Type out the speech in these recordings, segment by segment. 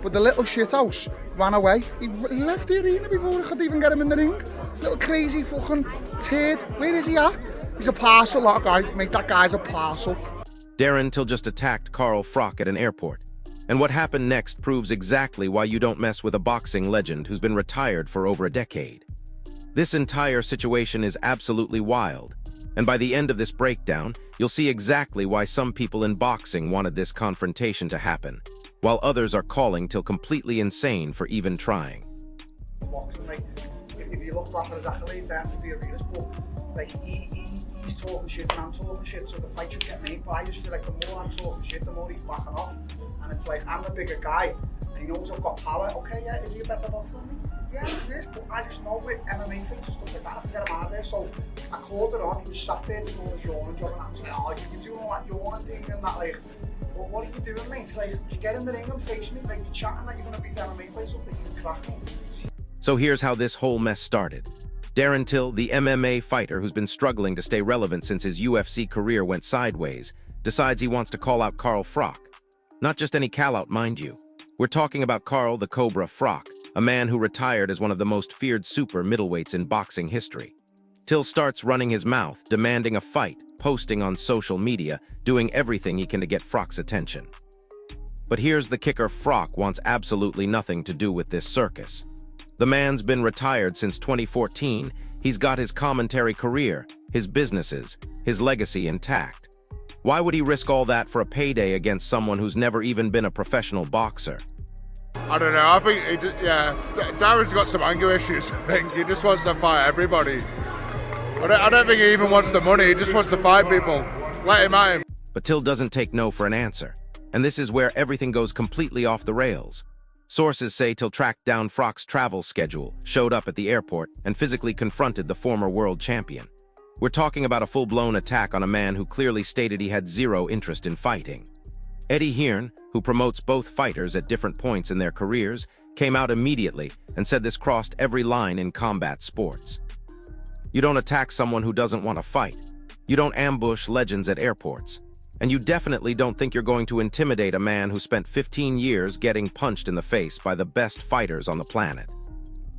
but the little shithouse ran away. He left the arena before I could even get him in the ring. Little crazy fucking turd. Where is he at? He's a parcel, that guy. Mate, that guy's a parcel. Darren Till just attacked Carl Froch at an airport. And what happened next proves exactly why you don't mess with a boxing legend who's been retired for over a decade. This entire situation is absolutely wild. And by the end of this breakdown, you'll see exactly why some people in boxing wanted this confrontation to happen, while others are calling Till completely insane for even trying. Boxing, like, if you look back at his accolades after the arenas, but like he's talking shit and I'm talking shit, so the fight should get made. But I just feel like the more I'm talking shit, the more he's backing off. And it's like, I'm the bigger guy, and he knows I've got power. Okay, yeah, is he a better boxer than me? Yeah, he is, but I just know with MMA fights and stuff like that, I have to get him out of there. So I called it on, he was sat there doing all his yawning job, and I was like, oh, you're doing all that yawning thing and that, like, well, what are you doing, mate? Like, you get in the ring and face me, like, you're chatting like you're going to beat MMA fights up, that you can crack me. So here's how this whole mess started. Darren Till, the MMA fighter who's been struggling to stay relevant since his UFC career went sideways, decides he wants to call out Carl Froch. Not just any call-out, mind you. We're talking about Carl the Cobra Froch, a man who retired as one of the most feared super middleweights in boxing history. Till starts running his mouth, demanding a fight, posting on social media, doing everything he can to get Froch's attention. But here's the kicker: Froch wants absolutely nothing to do with this circus. The man's been retired since 2014. He's got his commentary career, his businesses, his legacy intact. Why would he risk all that for a payday against someone who's never even been a professional boxer? I don't know, I think, Darren's got some anger issues. I think he just wants to fight everybody. I don't think he even wants the money, he just wants to fight people. Let him at him. But Till doesn't take no for an answer. And this is where everything goes completely off the rails. Sources say Till tracked down Froch's travel schedule, showed up at the airport, and physically confronted the former world champion. We're talking about a full-blown attack on a man who clearly stated he had zero interest in fighting. Eddie Hearn, who promotes both fighters at different points in their careers, came out immediately and said this crossed every line in combat sports. You don't attack someone who doesn't want to fight. You don't ambush legends at airports. And you definitely don't think you're going to intimidate a man who spent 15 years getting punched in the face by the best fighters on the planet.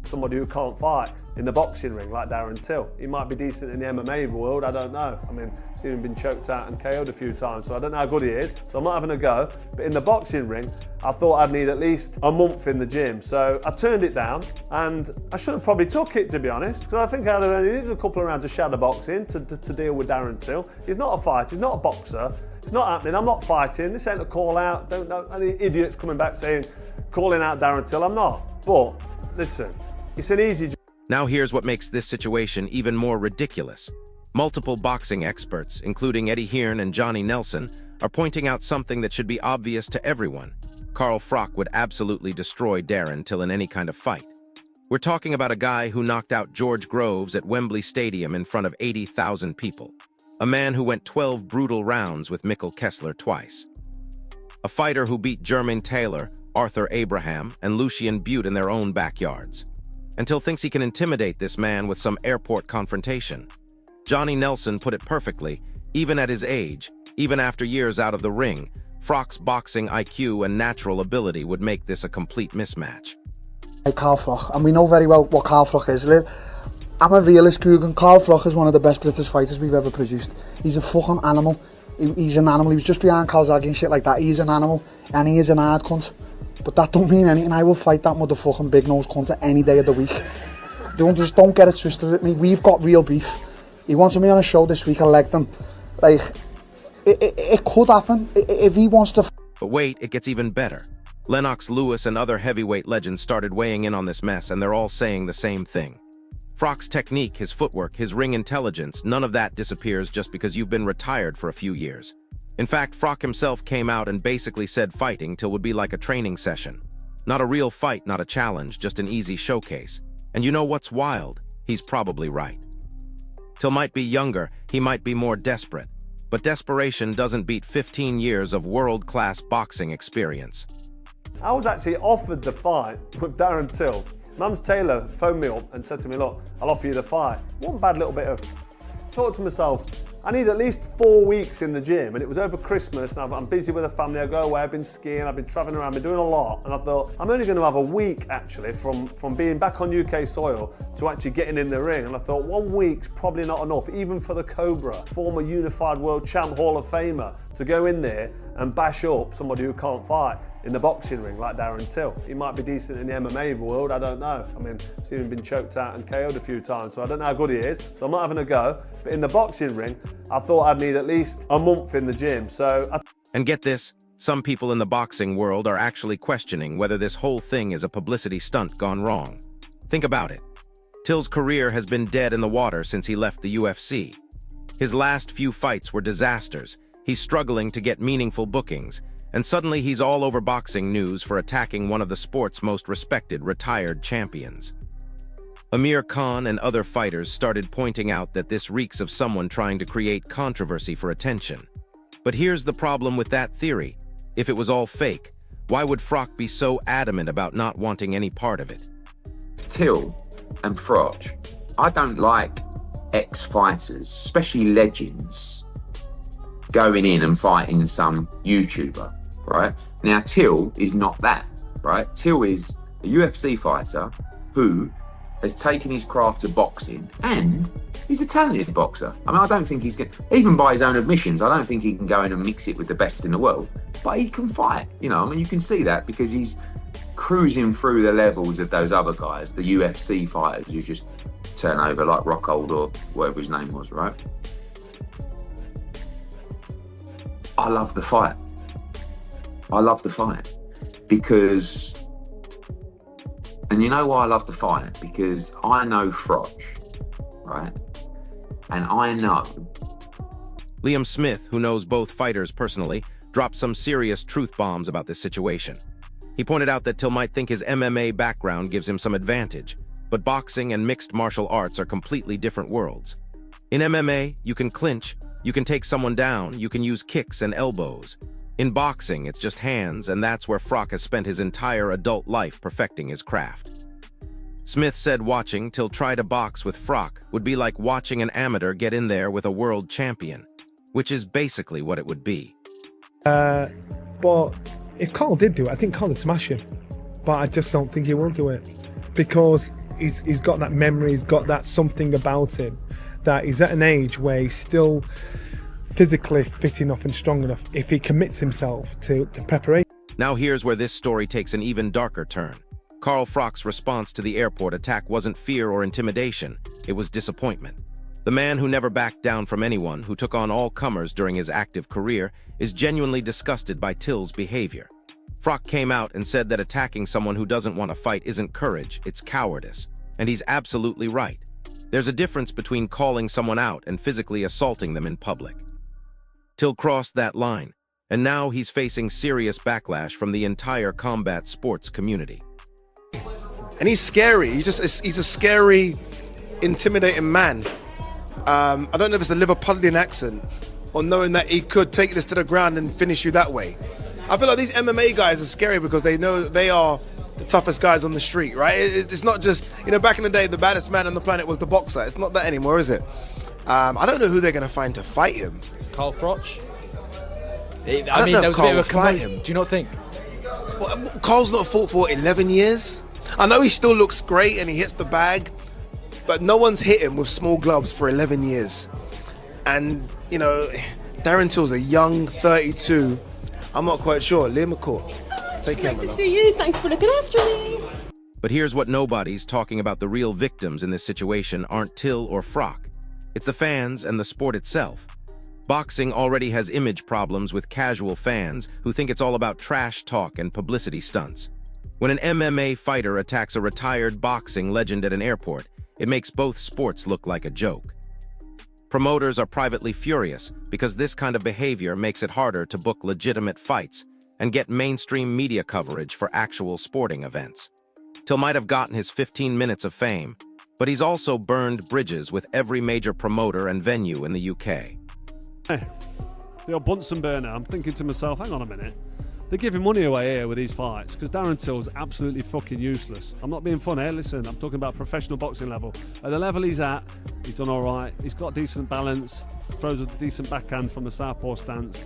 Somebody who can't fight in the boxing ring like Darren Till. He might be decent in the MMA world, I don't know. I mean, I've seen him been choked out and KO'd a few times, so I don't know how good he is, so I'm not having a go. But in the boxing ring, I thought I'd need at least a month in the gym, so I turned it down, and I should have probably took it, to be honest, because I think I'd have only needed a couple of rounds of shadow boxing to deal with Darren Till. He's not a fighter, he's not a boxer, it's not happening, I'm not fighting, this ain't a call out, don't know any idiots coming back saying, calling out Darren Till, I'm not. But, listen, it's an easy job. Now here's what makes this situation even more ridiculous. Multiple boxing experts, including Eddie Hearn and Johnny Nelson, are pointing out something that should be obvious to everyone. Carl Froch would absolutely destroy Darren Till in any kind of fight. We're talking about a guy who knocked out George Groves at Wembley Stadium in front of 80,000 people. A man who went 12 brutal rounds with Mikkel Kessler twice. A fighter who beat Jermaine Taylor, Arthur Abraham, and Lucien Butte in their own backyards. Until thinks he can intimidate this man with some airport confrontation. Johnny Nelson put it perfectly: even at his age, even after years out of the ring, Froch's boxing IQ and natural ability would make this a complete mismatch. Hey, Carl Froch, and we know very well what Carl Froch is, Liv. I'm a realist, Googan. Carl Froch is one of the best British fighters we've ever produced. He's a fucking animal. He's an animal. He was just behind Calzaghe and shit like that. He's an animal, and he is an hard cunt. But that don't mean anything. I will fight that motherfucking big nose cunt any day of the week. Don't get it twisted with me. We've got real beef. He wanted me on a show this week. I legged him. Like, it could happen if he wants to. But wait, it gets even better. Lennox Lewis and other heavyweight legends started weighing in on this mess, and they're all saying the same thing. Froch's technique, his footwork, his ring intelligence, none of that disappears just because you've been retired for a few years. In fact, Froch himself came out and basically said fighting Till would be like a training session. Not a real fight, not a challenge, just an easy showcase. And you know what's wild? He's probably right. Till might be younger, he might be more desperate. But desperation doesn't beat 15 years of world-class boxing experience. I was actually offered the fight with Darren Till. Mums Taylor phoned me up and said to me, look, I'll offer you the fight. One bad little bit of, thought to myself, I need at least 4 weeks in the gym, and it was over Christmas, and I'm busy with the family, I go away, I've been skiing, I've been travelling around, I've been doing a lot, and I thought, I'm only going to have a week actually from being back on UK soil to actually getting in the ring, and I thought 1 week's probably not enough, even for the Cobra, former unified world champ Hall of Famer, to go in there and bash up somebody who can't fight in the boxing ring like Darren Till. He might be decent in the MMA world, I don't know. I mean, I've seen him been choked out and KO'd a few times, so I don't know how good he is, so I'm not having a go. But in the boxing ring, I thought I'd need at least a month in the gym, so... And get this, some people in the boxing world are actually questioning whether this whole thing is a publicity stunt gone wrong. Think about it. Till's career has been dead in the water since he left the UFC. His last few fights were disasters. He's struggling to get meaningful bookings, and suddenly he's all over boxing news for attacking one of the sport's most respected retired champions. Amir Khan and other fighters started pointing out that this reeks of someone trying to create controversy for attention. But here's the problem with that theory. If it was all fake, why would Froch be so adamant about not wanting any part of it? Till and Froch, I don't like ex-fighters, especially legends, going in and fighting some YouTuber, right? Now, Till is not that, right? Till is a UFC fighter who has taken his craft to boxing, and he's a talented boxer. I mean, I don't think he's going to, even by his own admissions, I don't think he can go in and mix it with the best in the world, but he can fight, you know, I mean, you can see that because he's cruising through the levels of those other guys, the UFC fighters who just turn over like Rockhold or whatever his name was, right? I love the fight. I love the fight because, and you know why I love the fight? Because I know Froch, right? And I know. Liam Smith, who knows both fighters personally, dropped some serious truth bombs about this situation. He pointed out that Till might think his MMA background gives him some advantage, but boxing and mixed martial arts are completely different worlds. In MMA, you can clinch, you can take someone down, you can use kicks and elbows. In boxing, it's just hands, and that's where Froch has spent his entire adult life perfecting his craft. Smith said watching Till try to box with Froch would be like watching an amateur get in there with a world champion, which is basically what it would be. But if Carl did do it, I think Carl would smash him. But I just don't think he will do it. Because he's got that memory, he's got that something about him, that he's at an age where he's still physically fit enough and strong enough if he commits himself to the preparation. Now here's where this story takes an even darker turn. Carl Froch's response to the airport attack wasn't fear or intimidation, it was disappointment. The man who never backed down from anyone, who took on all comers during his active career, is genuinely disgusted by Till's behavior. Froch came out and said that attacking someone who doesn't want to fight isn't courage, it's cowardice. And he's absolutely right. There's a difference between calling someone out and physically assaulting them in public. Till crossed that line, and now he's facing serious backlash from the entire combat sports community. And he's scary. He's a scary, intimidating man. I don't know if it's a Liverpudlian accent or knowing that he could take this to the ground and finish you that way. I feel like these MMA guys are scary because they know that they are the toughest guys on the street, right? It's not just, you know, back in the day, the baddest man on the planet was the boxer. It's not that anymore, is it? I don't know who they're going to find to fight him. Carl Froch? I mean, there was a bit of a fight him. Do you not think? Well, Carl's not fought for 11 years. I know he still looks great and he hits the bag, but no one's hit him with small gloves for 11 years. And, you know, Darren Till's a young 32. I'm not quite sure. Liam McCourt. Take care, Nice to see you. Thanks for looking after me. But here's what nobody's talking about. The real victims in this situation aren't Till or Froch. It's the fans and the sport itself. Boxing already has image problems with casual fans who think it's all about trash talk and publicity stunts. When an MMA fighter attacks a retired boxing legend at an airport, it makes both sports look like a joke. Promoters are privately furious because this kind of behavior makes it harder to book legitimate fights and get mainstream media coverage for actual sporting events. Till might have gotten his 15 minutes of fame, but he's also burned bridges with every major promoter and venue in the UK. Hey, the old Bunsen burner. I'm thinking to myself, hang on a minute. They're giving money away here with these fights because Darren Till's absolutely fucking useless. I'm not being funny, listen, I'm talking about professional boxing level. At the level he's at, he's done all right. He's got decent balance. throws a decent backhand from a southpaw stance.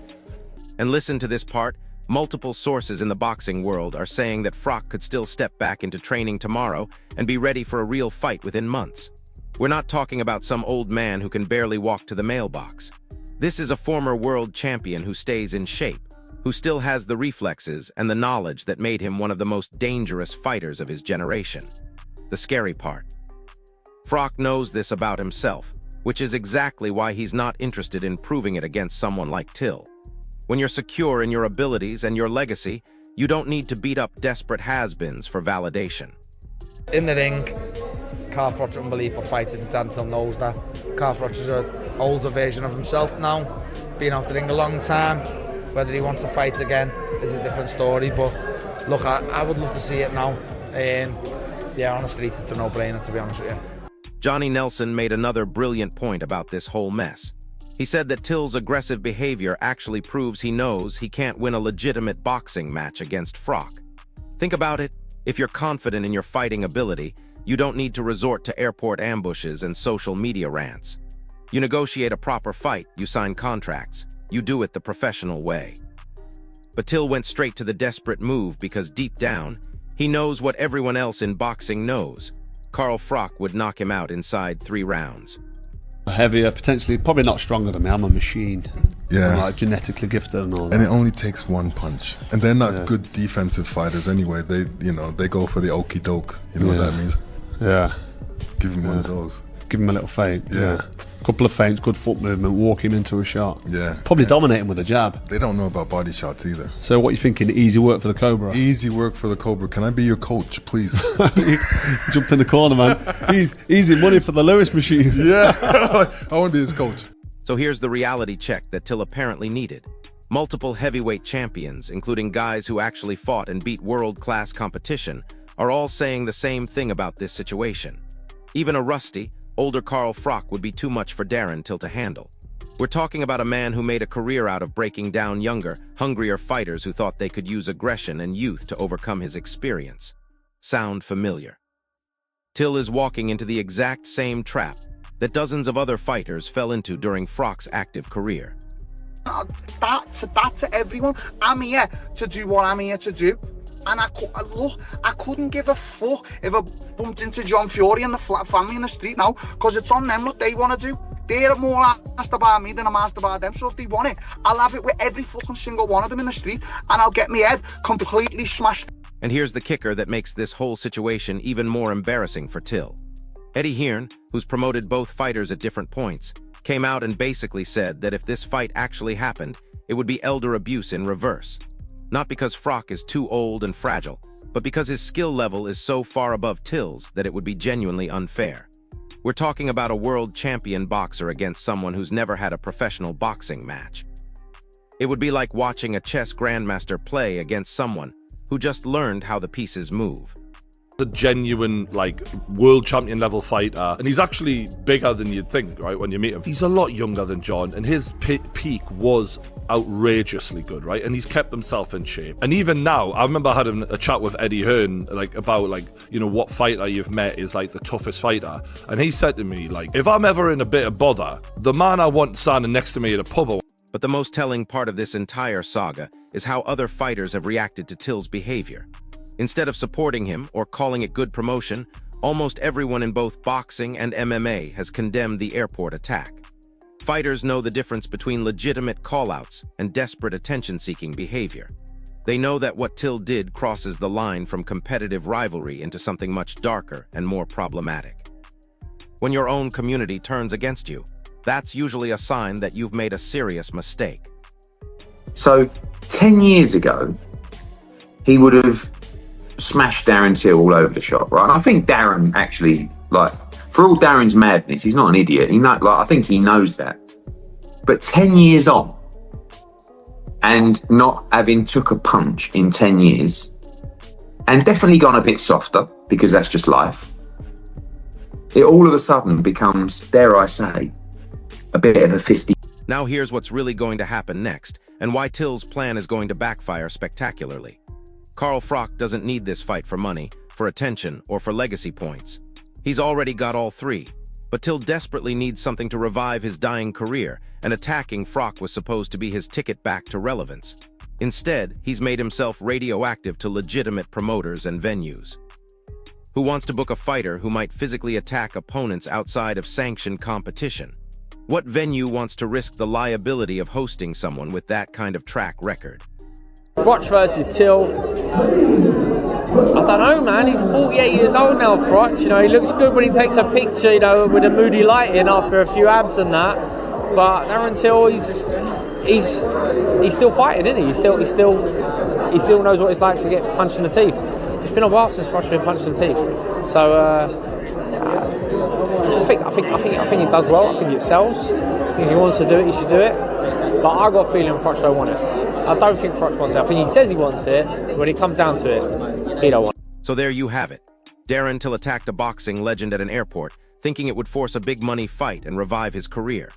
And listen to this part. Multiple sources in the boxing world are saying that Froch could still step back into training tomorrow and be ready for a real fight within months. We're not talking about some old man who can barely walk to the mailbox. This is a former world champion who stays in shape, who still has the reflexes and the knowledge that made him one of the most dangerous fighters of his generation. The scary part. Froch knows this about himself, which is exactly why he's not interested in proving it against someone like Till. When you're secure in your abilities and your legacy, you don't need to beat up desperate has-beens for validation. In the ring, Carl Froch is an unbelievable fighter, and Dan Till knows that. Carl Froch is an older version of himself now, been out the ring a long time. Whether he wants to fight again is a different story, but look, I would love to see it now. Yeah, on the street, it's a no-brainer, to be honest with you. Johnny Nelson made another brilliant point about this whole mess. He said that Till's aggressive behavior actually proves he knows he can't win a legitimate boxing match against Froch. Think about it. If you're confident in your fighting ability, you don't need to resort to airport ambushes and social media rants. You negotiate a proper fight, you sign contracts, you do it the professional way. But Till went straight to the desperate move because deep down, he knows what everyone else in boxing knows. Carl Froch would knock him out inside 3 rounds. Heavier, potentially, probably not stronger than me. I'm a machine. Yeah. I'm like genetically gifted and all that. And it only takes one punch. And they're not good defensive fighters anyway. They, they go for the okie doke. You know what that means? Yeah. Give him one of those. Give him a little feint. Yeah. Couple of feints, good foot movement, walk him into a shot. Yeah. Probably dominate him with a jab. They don't know about body shots either. So what are you thinking? Easy work for the Cobra? Easy work for the Cobra. Can I be your coach, please? Jump in the corner, man. Easy money for the Lewis machine. Yeah. I want to be his coach. So here's the reality check that Till apparently needed. Multiple heavyweight champions, including guys who actually fought and beat world-class competition, are all saying the same thing about this situation. Even a rusty, older Carl Froch would be too much for Darren Till to handle. We're talking about a man who made a career out of breaking down younger, hungrier fighters who thought they could use aggression and youth to overcome his experience. Sound familiar? Till is walking into the exact same trap that dozens of other fighters fell into during Froch's active career. That to everyone. I'm here to do what I'm here to do. And I couldn't give a fuck if I bumped into John Fury and the family in the street now, because it's on them what they want to do. They're more asked about me than I'm asked about them, so if they want it, I'll have it with every fucking single one of them in the street, and I'll get my head completely smashed. And here's the kicker that makes this whole situation even more embarrassing for Till. Eddie Hearn, who's promoted both fighters at different points, came out and basically said that if this fight actually happened, it would be elder abuse in reverse. Not because Froch is too old and fragile, but because his skill level is so far above Till's that it would be genuinely unfair. We're talking about a world champion boxer against someone who's never had a professional boxing match. It would be like watching a chess grandmaster play against someone who just learned how the pieces move. A genuine, world champion level fighter, and he's actually bigger than you'd think, right, when you meet him. He's a lot younger than John, and his peak was outrageously good, right, and he's kept himself in shape. And even now, I remember having a chat with Eddie Hearn, about what fighter you've met is the toughest fighter, and he said to me, if I'm ever in a bit of bother, the man I want standing next to me at a pub. But the most telling part of this entire saga is how other fighters have reacted to Till's behavior. Instead of supporting him or calling it good promotion, almost everyone in both boxing and MMA has condemned the airport attack. Fighters know the difference between legitimate call-outs and desperate attention-seeking behavior. They know that what Till did crosses the line from competitive rivalry into something much darker and more problematic. When your own community turns against you, that's usually a sign that you've made a serious mistake. So, 10 years ago, he would have smashed Darren Till all over the shop, right? And I think Darren actually, for all Darren's madness, he's not an idiot. I think he knows that. But 10 years on, and not having took a punch in 10 years, and definitely gone a bit softer, because that's just life, it all of a sudden becomes, dare I say, a bit of a 50. Now here's what's really going to happen next, and why Till's plan is going to backfire spectacularly. Carl Froch doesn't need this fight for money, for attention, or for legacy points. He's already got all 3. But Till desperately needs something to revive his dying career, and attacking Froch was supposed to be his ticket back to relevance. Instead, he's made himself radioactive to legitimate promoters and venues. Who wants to book a fighter who might physically attack opponents outside of sanctioned competition? What venue wants to risk the liability of hosting someone with that kind of track record? Froch versus Till. I don't know, man. He's 48 years old now, Froch. You know, he looks good when he takes a picture, you know, with a moody light in after a few abs and that. But Darren Till, he's still fighting, isn't he? He still knows what it's like to get punched in the teeth. It's been a while since Froch's been punched in the teeth. So I think he does well. I think it sells. I think if he wants to do it, he should do it. But I got a feeling Froch don't want it. I don't think Froch wants it. I think he says he wants it, but when it comes down to it, he don't want it. So there you have it. Darren Till attacked a boxing legend at an airport, thinking it would force a big money fight and revive his career.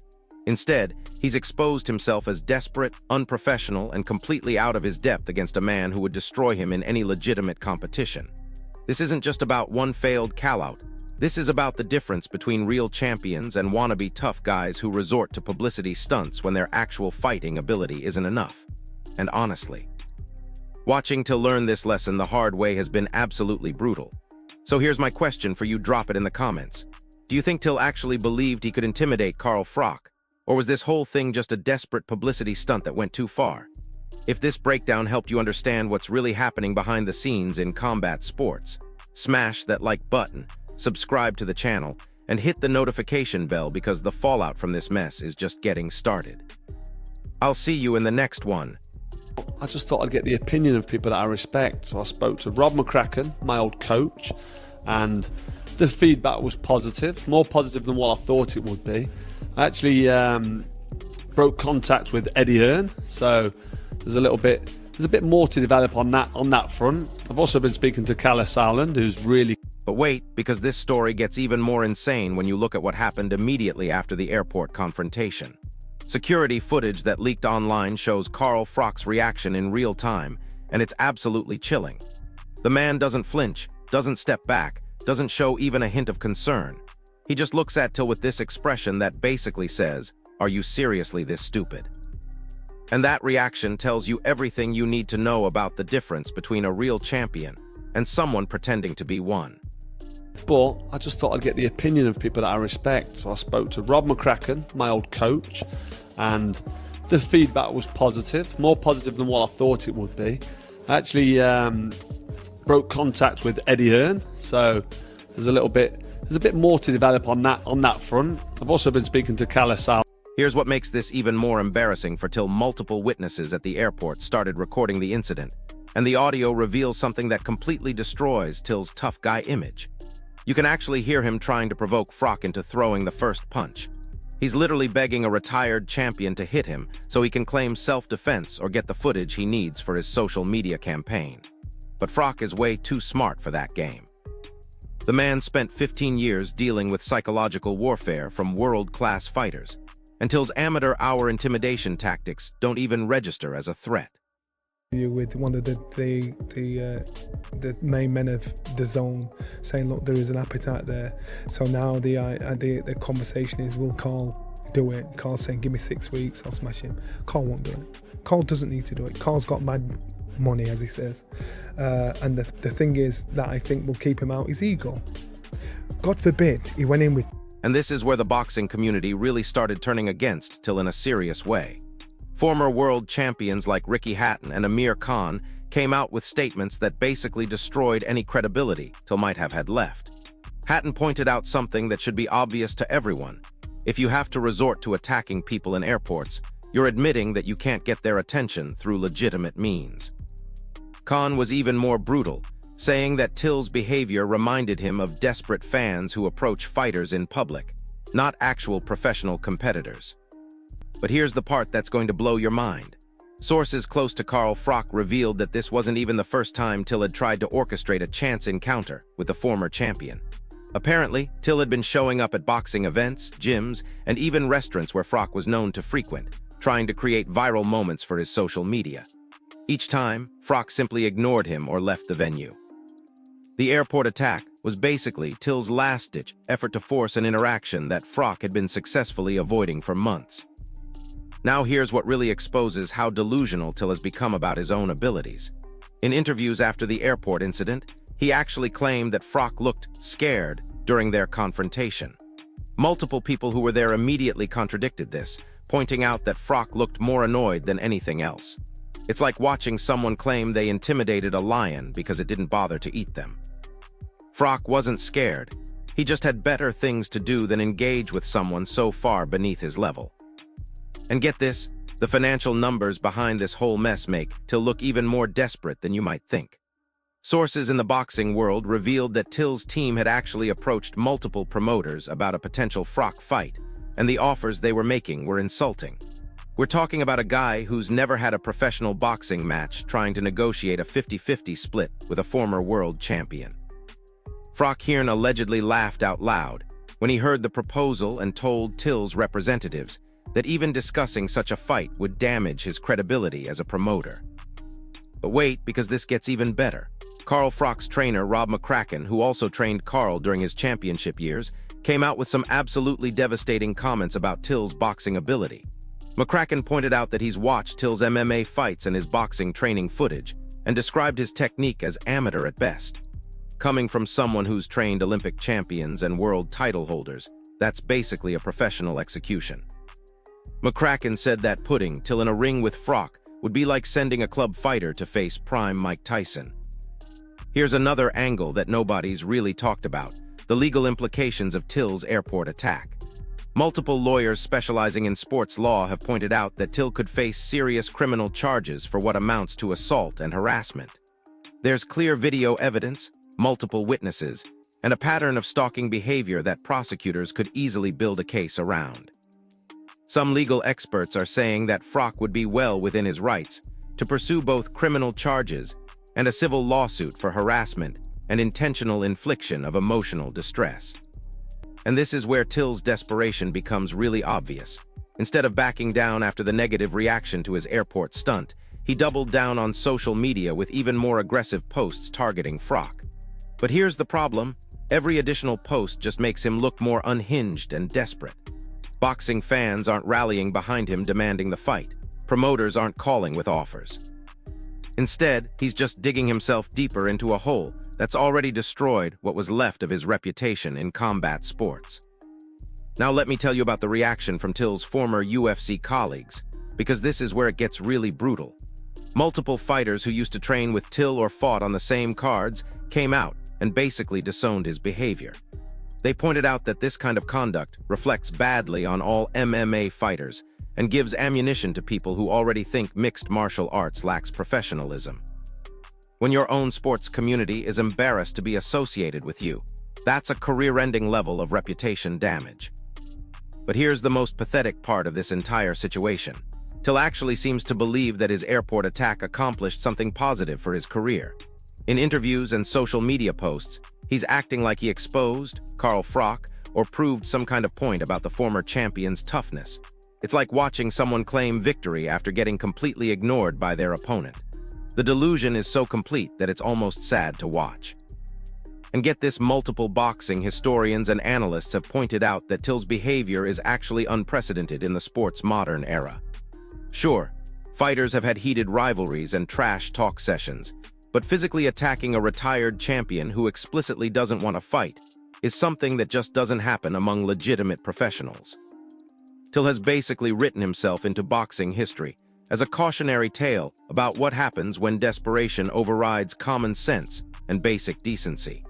Instead, he's exposed himself as desperate, unprofessional, and completely out of his depth against a man who would destroy him in any legitimate competition. This isn't just about one failed call-out. This is about the difference between real champions and wannabe tough guys who resort to publicity stunts when their actual fighting ability isn't enough. And honestly, watching Till learn this lesson the hard way has been absolutely brutal. So here's my question for you, drop it in the comments. Do you think Till actually believed he could intimidate Froch? Or was this whole thing just a desperate publicity stunt that went too far? If this breakdown helped you understand what's really happening behind the scenes in combat sports, smash that like button, subscribe to the channel, and hit the notification bell because the fallout from this mess is just getting started. I'll see you in the next one. I just thought I'd get the opinion of people that I respect. So I spoke to Rob McCracken, my old coach, and the feedback was positive, more positive than what I thought it would be. I actually broke contact with Eddie Hearn, so there's a bit more to develop on that front. I've also been speaking to Kalle Sauerland, who's really... But wait, because this story gets even more insane when you look at what happened immediately after the airport confrontation. Security footage that leaked online shows Froch's reaction in real time, and it's absolutely chilling. The man doesn't flinch, doesn't step back, doesn't show even a hint of concern. He just looks at Till with this expression that basically says, "Are you seriously this stupid?" And that reaction tells you everything you need to know about the difference between a real champion and someone pretending to be one. But I just thought I'd get the opinion of people that I respect. So I spoke to Rob McCracken, my old coach, and the feedback was positive, more positive than what I thought it would be. I actually broke contact with Eddie Hearn, so there's a bit more to develop on that front. I've also been speaking to Kalle Sauerland. Here's what makes this even more embarrassing for Till multiple witnesses at the airport started recording the incident, and the audio reveals something that completely destroys Till's tough guy image. You can actually hear him trying to provoke Froch into throwing the first punch. He's literally begging a retired champion to hit him so he can claim self-defense or get the footage he needs for his social media campaign. But Froch is way too smart for that game. The man spent 15 years dealing with psychological warfare from world-class fighters, and Till's amateur-hour intimidation tactics don't even register as a threat. With one of the main men of the zone saying, look, there is an appetite there. So now the conversation is, will Carl do it? Carl's saying, give me 6 weeks, I'll smash him. Carl won't do it. Carl doesn't need to do it. Carl's got mad money, as he says. And the thing is that I think will keep him out is ego. God forbid he went in with... And this is where the boxing community really started turning against Till in a serious way. Former world champions like Ricky Hatton and Amir Khan came out with statements that basically destroyed any credibility Till might have had left. Hatton pointed out something that should be obvious to everyone. If you have to resort to attacking people in airports, you're admitting that you can't get their attention through legitimate means. Khan was even more brutal, saying that Till's behavior reminded him of desperate fans who approach fighters in public, not actual professional competitors. But here's the part that's going to blow your mind. Sources close to Froch revealed that this wasn't even the first time Till had tried to orchestrate a chance encounter with the former champion. Apparently, Till had been showing up at boxing events, gyms, and even restaurants where Froch was known to frequent, trying to create viral moments for his social media. Each time, Froch simply ignored him or left the venue. The airport attack, was basically Till's last-ditch effort to force an interaction that Froch had been successfully avoiding for months. Now here's what really exposes how delusional Till has become about his own abilities. In interviews after the airport incident, he actually claimed that Froch looked scared during their confrontation. Multiple people who were there immediately contradicted this, pointing out that Froch looked more annoyed than anything else. It's like watching someone claim they intimidated a lion because it didn't bother to eat them. Froch wasn't scared. He just had better things to do than engage with someone so far beneath his level. And get this, the financial numbers behind this whole mess make Till look even more desperate than you might think. Sources in the boxing world revealed that Till's team had actually approached multiple promoters about a potential Froch fight, and the offers they were making were insulting. We're talking about a guy who's never had a professional boxing match trying to negotiate a 50-50 split with a former world champion. Froch allegedly laughed out loud when he heard the proposal and told Till's representatives that even discussing such a fight would damage his credibility as a promoter. But wait, because this gets even better. Carl Froch's trainer, Rob McCracken, who also trained Carl during his championship years, came out with some absolutely devastating comments about Till's boxing ability. McCracken pointed out that he's watched Till's MMA fights and his boxing training footage, and described his technique as amateur at best. Coming from someone who's trained Olympic champions and world title holders, that's basically a professional execution. McCracken said that putting Till in a ring with Froch would be like sending a club fighter to face prime Mike Tyson. Here's another angle that nobody's really talked about: the legal implications of Till's airport attack. Multiple lawyers specializing in sports law have pointed out that Till could face serious criminal charges for what amounts to assault and harassment. There's clear video evidence, multiple witnesses, and a pattern of stalking behavior that prosecutors could easily build a case around. Some legal experts are saying that Froch would be well within his rights to pursue both criminal charges and a civil lawsuit for harassment and intentional infliction of emotional distress. And this is where Till's desperation becomes really obvious. Instead of backing down after the negative reaction to his airport stunt, he doubled down on social media with even more aggressive posts targeting Froch. But here's the problem: every additional post just makes him look more unhinged and desperate. Boxing fans aren't rallying behind him demanding the fight. Promoters aren't calling with offers. Instead, he's just digging himself deeper into a hole that's already destroyed what was left of his reputation in combat sports. Now let me tell you about the reaction from Till's former UFC colleagues, because this is where it gets really brutal. Multiple fighters who used to train with Till or fought on the same cards came out and basically disowned his behavior. They pointed out that this kind of conduct reflects badly on all MMA fighters and gives ammunition to people who already think mixed martial arts lacks professionalism. When your own sports community is embarrassed to be associated with you, that's a career-ending level of reputation damage. But here's the most pathetic part of this entire situation. Till actually seems to believe that his airport attack accomplished something positive for his career. In interviews and social media posts, he's acting like he exposed Carl Froch or proved some kind of point about the former champion's toughness. It's like watching someone claim victory after getting completely ignored by their opponent. The delusion is so complete that it's almost sad to watch. And get this, multiple boxing historians and analysts have pointed out that Till's behavior is actually unprecedented in the sport's modern era. Sure, fighters have had heated rivalries and trash talk sessions, but physically attacking a retired champion who explicitly doesn't want to fight is something that just doesn't happen among legitimate professionals. Till has basically written himself into boxing history as a cautionary tale about what happens when desperation overrides common sense and basic decency.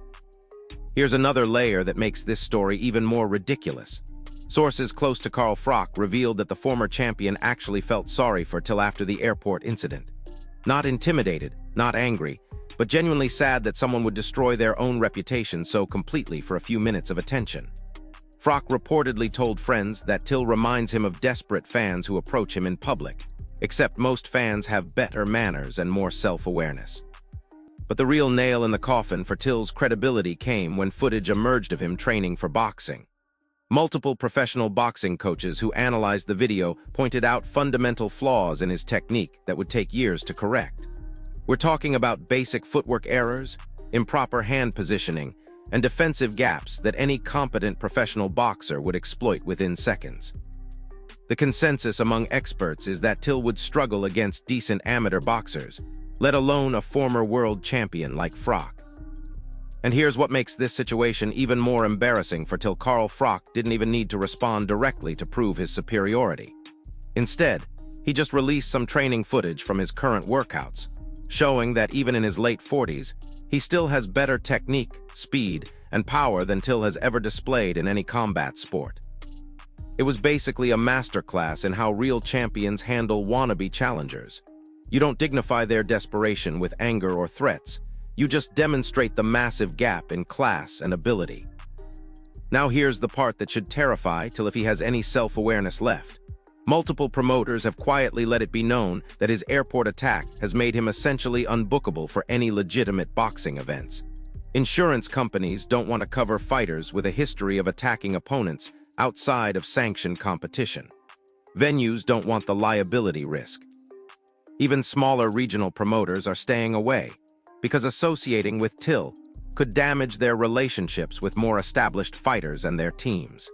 Here's another layer that makes this story even more ridiculous. Sources close to Carl Froch revealed that the former champion actually felt sorry for Till after the airport incident. Not intimidated, not angry, but genuinely sad that someone would destroy their own reputation so completely for a few minutes of attention. Froch reportedly told friends that Till reminds him of desperate fans who approach him in public, except most fans have better manners and more self-awareness. But the real nail in the coffin for Till's credibility came when footage emerged of him training for boxing. Multiple professional boxing coaches who analyzed the video pointed out fundamental flaws in his technique that would take years to correct. We're talking about basic footwork errors, improper hand positioning, and defensive gaps that any competent professional boxer would exploit within seconds. The consensus among experts is that Till would struggle against decent amateur boxers, let alone a former world champion like Froch. And here's what makes this situation even more embarrassing for Till. Carl Froch didn't even need to respond directly to prove his superiority. Instead, he just released some training footage from his current workouts, showing that even in his late 40s, he still has better technique, speed, and power than Till has ever displayed in any combat sport. It was basically a masterclass in how real champions handle wannabe challengers. You don't dignify their desperation with anger or threats. You just demonstrate the massive gap in class and ability. Now here's the part that should terrify Till if he has any self-awareness left. Multiple promoters have quietly let it be known that his airport attack has made him essentially unbookable for any legitimate boxing events. Insurance companies don't want to cover fighters with a history of attacking opponents outside of sanctioned competition. Venues don't want the liability risk. Even smaller regional promoters are staying away, because associating with Till could damage their relationships with more established fighters and their teams.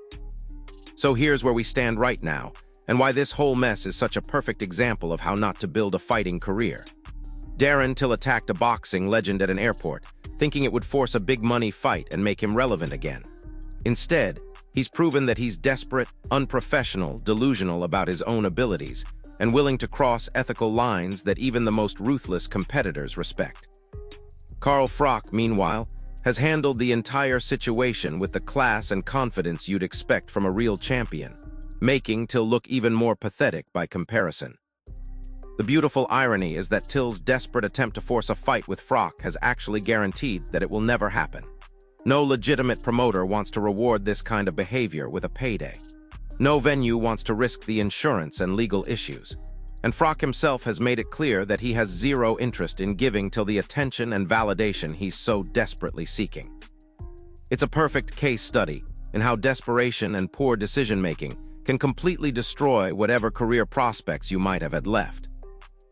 So here's where we stand right now, and why this whole mess is such a perfect example of how not to build a fighting career. Darren Till attacked a boxing legend at an airport, thinking it would force a big money fight and make him relevant again. Instead, he's proven that he's desperate, unprofessional, delusional about his own abilities, and willing to cross ethical lines that even the most ruthless competitors respect. Carl Froch, meanwhile, has handled the entire situation with the class and confidence you'd expect from a real champion, making Till look even more pathetic by comparison. The beautiful irony is that Till's desperate attempt to force a fight with Froch has actually guaranteed that it will never happen. No legitimate promoter wants to reward this kind of behavior with a payday. No venue wants to risk the insurance and legal issues. And Froch himself has made it clear that he has zero interest in giving Till the attention and validation he's so desperately seeking. It's a perfect case study in how desperation and poor decision-making can completely destroy whatever career prospects you might have had left.